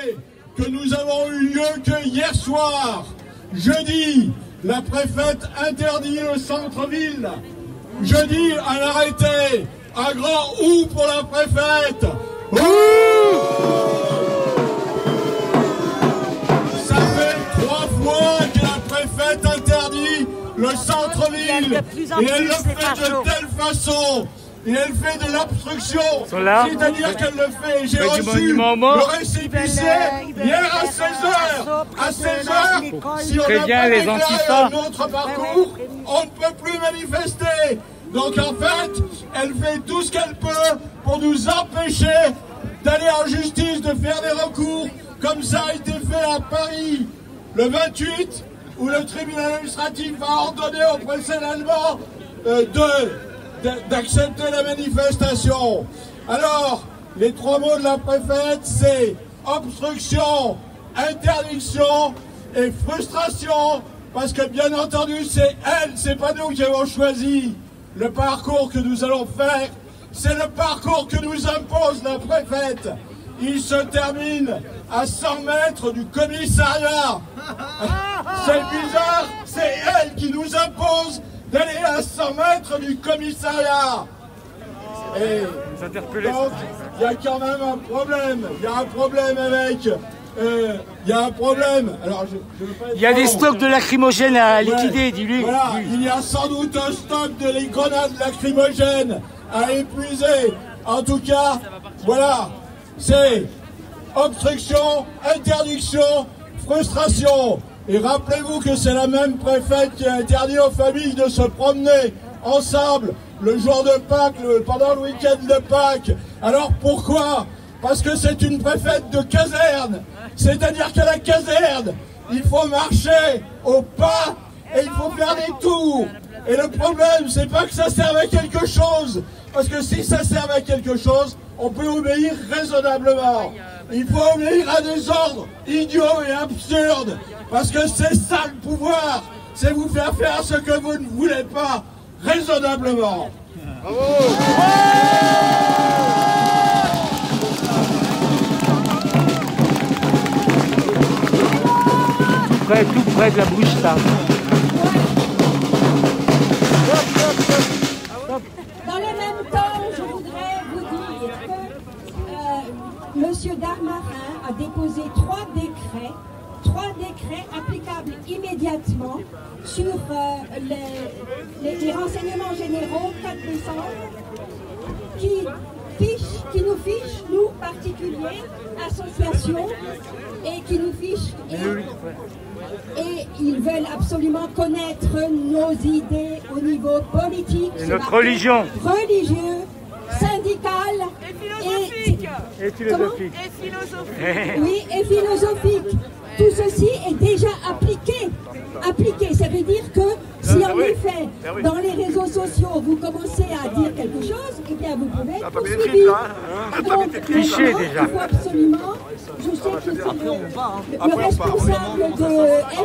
rappeler que nous avons eu lieu que hier soir. Jeudi, la préfète interdit le centre-ville. Jeudi, un arrêté, un grand ou pour la préfète. Ouh! Ça fait 3 fois que la préfète interdit le centre-ville. Et elle le fait de telle façon. Et elle fait de l'obstruction, c'est-à-dire qu'elle le fait. J'ai reçu le récépissé hier à 16h. À 16h, si on n'a pas déclaré un autre parcours, on ne peut plus manifester. Donc en fait, elle fait tout ce qu'elle peut pour nous empêcher d'aller en justice, de faire des recours, comme ça a été fait à Paris le 28, où le tribunal administratif a ordonné au préfet allemand d'accepter la manifestation. Alors, les 3 mots de la préfète, c'est obstruction, interdiction et frustration, parce que bien entendu, c'est elle, c'est pas nous qui avons choisi le parcours que nous allons faire, c'est le parcours que nous impose la préfète. Il se termine à 100 mètres du commissariat. C'est bizarre, c'est elle qui nous impose d'aller à 100 mètres du commissariat. Et donc, il y a quand même un problème. Il y a un problème avec... il y a un problème. Alors, je veux pas être... Il y a des stocks de lacrymogènes à liquider, dis-lui. Voilà, il y a sans doute un stock de grenades lacrymogènes à épuiser. En tout cas, voilà, c'est obstruction, interdiction, frustration. Et rappelez-vous que c'est la même préfète qui a interdit aux familles de se promener ensemble le jour de Pâques, pendant le week-end de Pâques. Alors pourquoi? Parce que c'est une préfète de caserne. C'est-à-dire qu'à la caserne, il faut marcher au pas et il faut faire des tours. Et le problème, c'est pas que ça serve à quelque chose. Parce que si ça sert à quelque chose, on peut obéir raisonnablement. Il faut obéir à des ordres idiots et absurdes. Parce que c'est ça le pouvoir. C'est vous faire ce que vous ne voulez pas, raisonnablement. Bravo. Tout près de la bouche, là. Dans le même temps, je voudrais vous dire que M. Darmanin a déposé 3 décrets applicables immédiatement sur les renseignements généraux 4 décembre qui nous fichent, nous particuliers, associations, et qui nous fichent. Et ils veulent absolument connaître nos idées au niveau politique, et notre religion, religieux, syndical et philosophique. Oui, et philosophique. Tout ceci est déjà appliqué. Ça veut dire que si en effet, dans les réseaux sociaux, vous commencez à dire quelque chose, eh bien vous pouvez être poursuivi. Donc, il faut absolument, je sais que c'est le responsable de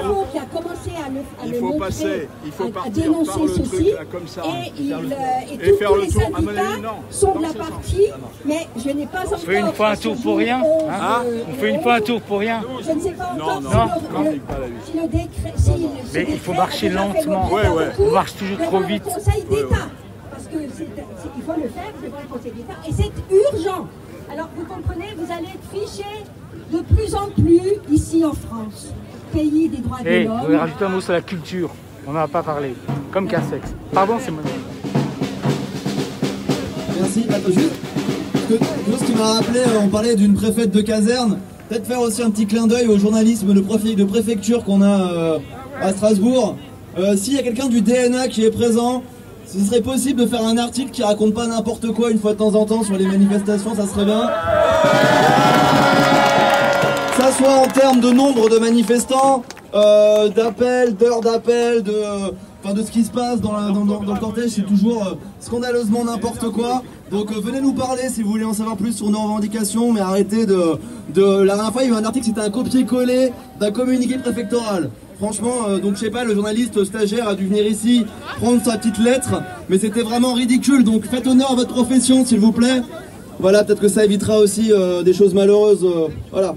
RO qui a commencé à dénoncer ceci, et tous les syndicats sont de la partie, mais je n'ai pas encore... On fait une fois un tour pour rien, on fait une fois un tour pour rien. Je ne sais pas encore si le décret... Mais il faut marcher lentement, on marche toujours trop vite. Le Conseil d'État, parce qu'il faut le faire devant le Conseil d'État, et c'est urgent. Alors vous comprenez, vous allez être fichés de plus en plus ici en France, pays des droits de l'homme. Je vais rajouter un mot sur la culture, on n'en a pas parlé, comme Cassex. Pardon, c'est moi. Merci, attends, juste ce qui m'a rappelé, on parlait d'une préfète de caserne, peut-être faire aussi un petit clin d'œil au journalisme de préfecture qu'on a à Strasbourg. S'il y a quelqu'un du DNA qui est présent, ce serait possible de faire un article qui raconte pas n'importe quoi une fois de temps en temps sur les manifestations, ça serait bien. Que ça soit en termes de nombre de manifestants, d'appels, d'heures d'appel, de ce qui se passe dans le cortège, c'est toujours scandaleusement n'importe quoi. Donc venez nous parler si vous voulez en savoir plus sur nos revendications, mais arrêtez La dernière fois, il y a eu un article, c'était un copier-coller d'un communiqué préfectoral. Franchement, donc je sais pas, le journaliste stagiaire a dû venir ici prendre sa petite lettre, mais c'était vraiment ridicule. Donc faites honneur à votre profession, s'il vous plaît. Voilà, peut-être que ça évitera aussi des choses malheureuses. Voilà.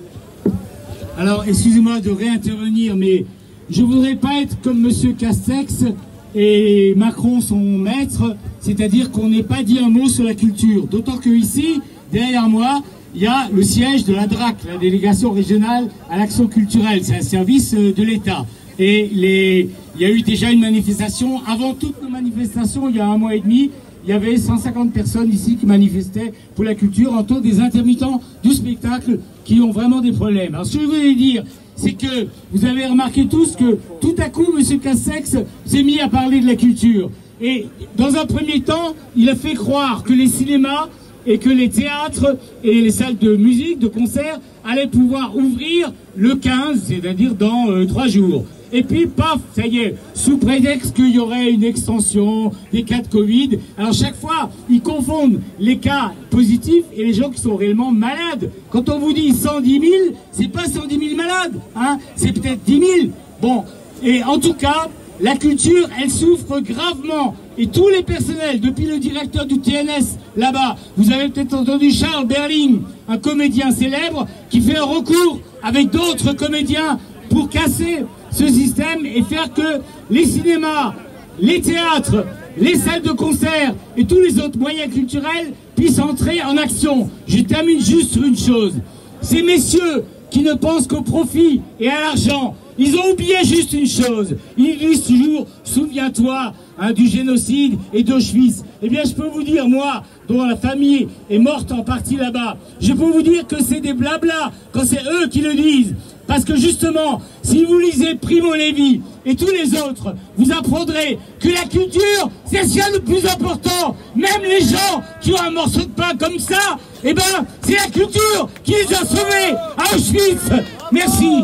Alors, excusez-moi de réintervenir, mais je voudrais pas être comme Monsieur Castex et Macron, son maître, c'est-à-dire qu'on n'ait pas dit un mot sur la culture. D'autant que ici, derrière moi, il y a le siège de la DRAC, la délégation régionale à l'action culturelle. C'est un service de l'État. Et il y a eu déjà une manifestation. Avant toutes nos manifestations, il y a 1 mois et demi, il y avait 150 personnes ici qui manifestaient pour la culture, entre autres des intermittents du spectacle qui ont vraiment des problèmes. Alors ce que je voulais dire, c'est que vous avez remarqué tous que tout à coup, M. Castex s'est mis à parler de la culture. Et dans un premier temps, il a fait croire que les cinémas et que les théâtres et les salles de musique, de concert, allaient pouvoir ouvrir le 15, c'est-à-dire dans 3 jours. Et puis, paf, ça y est, sous prétexte qu'il y aurait une extension des cas de Covid. Alors chaque fois, ils confondent les cas positifs et les gens qui sont réellement malades. Quand on vous dit 110 000, c'est pas 110 000 malades, hein, c'est peut-être 10 000. Bon, et en tout cas, la culture, elle souffre gravement. Et tous les personnels, depuis le directeur du TNS, là-bas, vous avez peut-être entendu Charles Berling, un comédien célèbre, qui fait un recours avec d'autres comédiens pour casser ce système et faire que les cinémas, les théâtres, les salles de concert et tous les autres moyens culturels puissent entrer en action. Je termine juste sur une chose. Ces messieurs qui ne pensent qu'au profit et à l'argent, ils ont oublié juste une chose. Ils disent toujours, souviens-toi du génocide et d'Auschwitz. Eh bien, je peux vous dire, moi, dont la famille est morte en partie là-bas, je peux vous dire que c'est des blablas quand c'est eux qui le disent. Parce que justement, si vous lisez Primo Levi et tous les autres, vous apprendrez que la culture, c'est ce qu'il y a de plus important. Même les gens qui ont un morceau de pain comme ça, eh ben, c'est la culture qui les a sauvés à Auschwitz. Merci.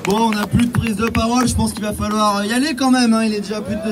Bon, on n'a plus de prise de parole, je pense qu'il va falloir y aller quand même, hein. Il est déjà plus de